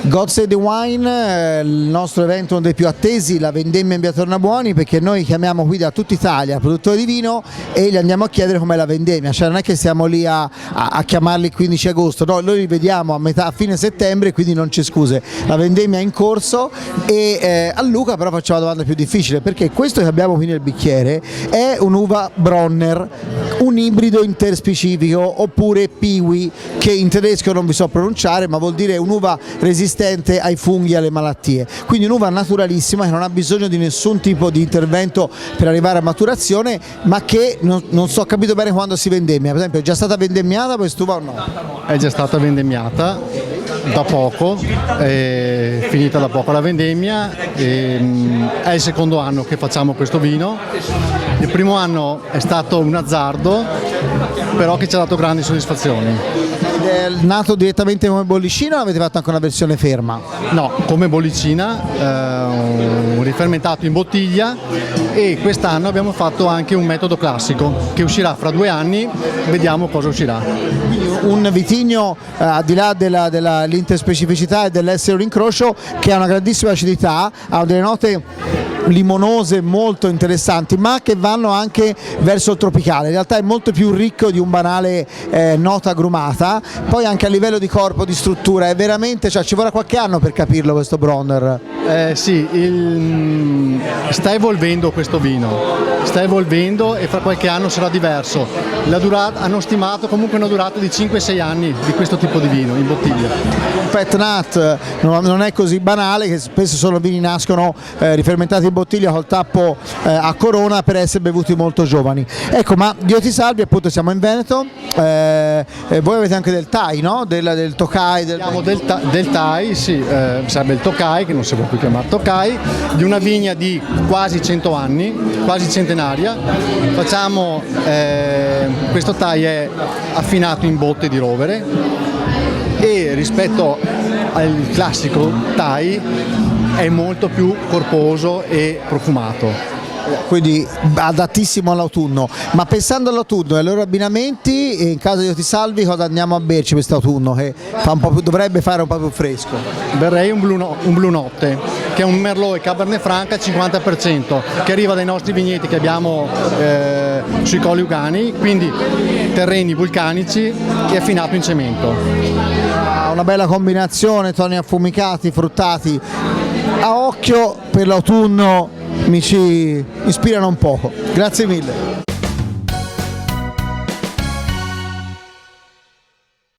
God Save the Wine, il nostro evento uno dei più attesi, la vendemmia in via Tornabuoni, perché noi chiamiamo qui da tutta Italia produttori di vino e gli andiamo a chiedere com'è la vendemmia, cioè non è che siamo lì a chiamarli il 15 agosto, no, noi li vediamo a fine settembre, quindi non c'è scuse, la vendemmia è in corso e a Luca però facciamo la domanda più difficile, perché questo che abbiamo qui nel bicchiere è un'uva Bronner, un ibrido interspecifico oppure Piwi, che in tedesco non vi so pronunciare, ma vuol dire un'uva resistente ai funghi e alle malattie, quindi un'uva naturalissima che non ha bisogno di nessun tipo di intervento per arrivare a maturazione, ma che non so capito bene quando si vendemmia. Per esempio, è già stata vendemmiata quest'uva o no? È già stata vendemmiata da poco, è finita da poco la vendemmia, è il secondo anno che facciamo questo vino. Il primo anno è stato un azzardo, però che ci ha dato grandi soddisfazioni. Ed è nato direttamente come bollicina o avete fatto anche una versione ferma? No, come bollicina, un rifermentato in bottiglia, e quest'anno abbiamo fatto anche un metodo classico che uscirà fra 2 anni, vediamo cosa uscirà. Un vitigno al di là dell'interspecificità e dell'essere un incrocio che ha una grandissima acidità, ha delle note limonose molto interessanti, ma che vanno anche verso il tropicale. In realtà è molto più ricco di un banale nota agrumata. Poi anche a livello di corpo, di struttura, è veramente, cioè ci vorrà qualche anno per capirlo questo Bronner. Sì, sta evolvendo questo vino, sta evolvendo e fra qualche anno sarà diverso. Hanno stimato comunque una durata di 5-6 anni di questo tipo di vino in bottiglia. Un pet nat non è così banale, che spesso sono vini nascono rifermentati in bottiglia col tappo a corona per essere bevuti molto giovani. Ecco, ma Dio ti salvi, appunto siamo in Veneto, voi avete anche del Thai, no? Del Tokai? Abbiamo del Thai, sì, sarebbe il Tokai, che non si può più chiamare Tokai, di una vigna di quasi 100 anni, quasi centenaria. Facciamo, questo Thai è affinato in botte di rovere e rispetto al classico Thai è molto più corposo e profumato. Quindi adattissimo all'autunno. Ma pensando all'autunno e ai loro abbinamenti, in caso di Dio ti salvi, cosa andiamo a berci quest'autunno che dovrebbe fare un po' più fresco? Berrei un Blue Notte, che è un Merlot e Cabernet Franc al 50%, che arriva dai nostri vigneti che abbiamo sui Colli Ugani, quindi terreni vulcanici e affinato in cemento. Una bella combinazione, toni affumicati, fruttati. A occhio per l'autunno mi ci ispirano un poco. Grazie mille.